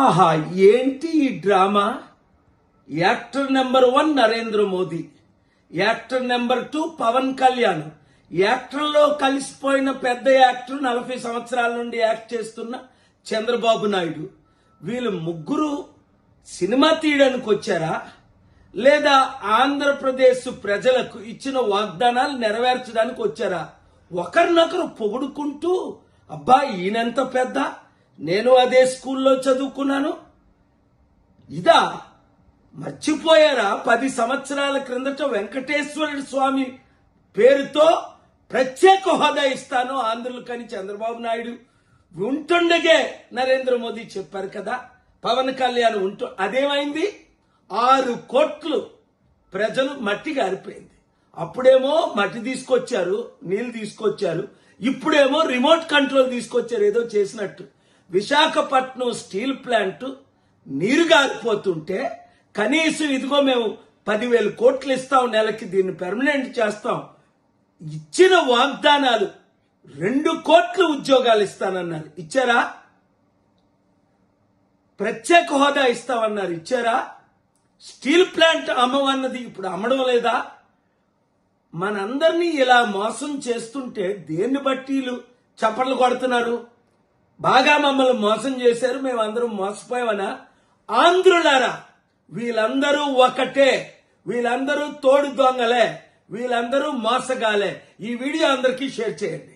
ఆహా, ఏంటి ఈ drama? Actor number 1 Narendra Modi, actor number 2 Pawan Kalyan, యాక్టర్లో కలిసిపోయిన పెద్ద యాక్టర్ 40 సంవత్సరాల నుండి యాక్ట్ చేస్తున్న చంద్రబాబు నాయుడు. వీళ్ళు ముగ్గురు సినిమా తీయడానికి వచ్చారా, లేదా ఆంధ్రప్రదేశ్ ప్రజలకు ఇచ్చిన వాగ్దానాలు నెరవేర్చడానికి వచ్చారా? ఒకరినొకరు పొగుడుకుంటూ, అబ్బా ఈయనంత పెద్ద, నేను అదే స్కూల్లో చదువుకున్నాను, ఇదా? మర్చిపోయారా 10 సంవత్సరాల క్రిందట వెంకటేశ్వర స్వామి పేరుతో ప్రత్యేక హోదా ఇస్తాను ఆంధ్రులకని చంద్రబాబు నాయుడు ఉంటుండగే నరేంద్ర మోదీ చెప్పారు కదా. పవన్ కళ్యాణ్ అదేమైంది? 6 కోట్లు ప్రజలు మట్టి గారిపోయింది. అప్పుడేమో మట్టి తీసుకొచ్చారు, నీళ్లు తీసుకొచ్చారు, ఇప్పుడేమో రిమోట్ కంట్రోల్ తీసుకొచ్చారు ఏదో చేసినట్టు. విశాఖపట్నం స్టీల్ ప్లాంట్ నీరు గారిపోతుంటే కనీసం ఇదిగో మేము 10,000 కోట్లు ఇస్తాం, నెలకి దీన్ని పెర్మనెంట్ చేస్తాం, ఇచ్చిన వాగ్దానాలు 2 కోట్ల ఉద్యోగాలు ఇస్తానన్నారు, ఇచ్చారా? ప్రత్యేక హోదా ఇస్తామన్నారు, ఇచ్చారా? స్టీల్ ప్లాంట్ అమ్మవన్నది ఇప్పుడు అమ్మడం లేదా? మనందరినీ ఇలా మోసం చేస్తుంటే దేన్ని బట్టి చప్పట్లు కొడుతున్నారు? బాగా మమ్మల్ని మోసం చేశారు, మేమందరం మోసపోయామనా? ఆంధ్రులారా, వీళ్ళందరూ ఒకటే, వీళ్ళందరూ తోడు దొంగలే, వీళ్ళందరూ మోసగాలే. ఈ వీడియో అందరికీ షేర్ చేయండి.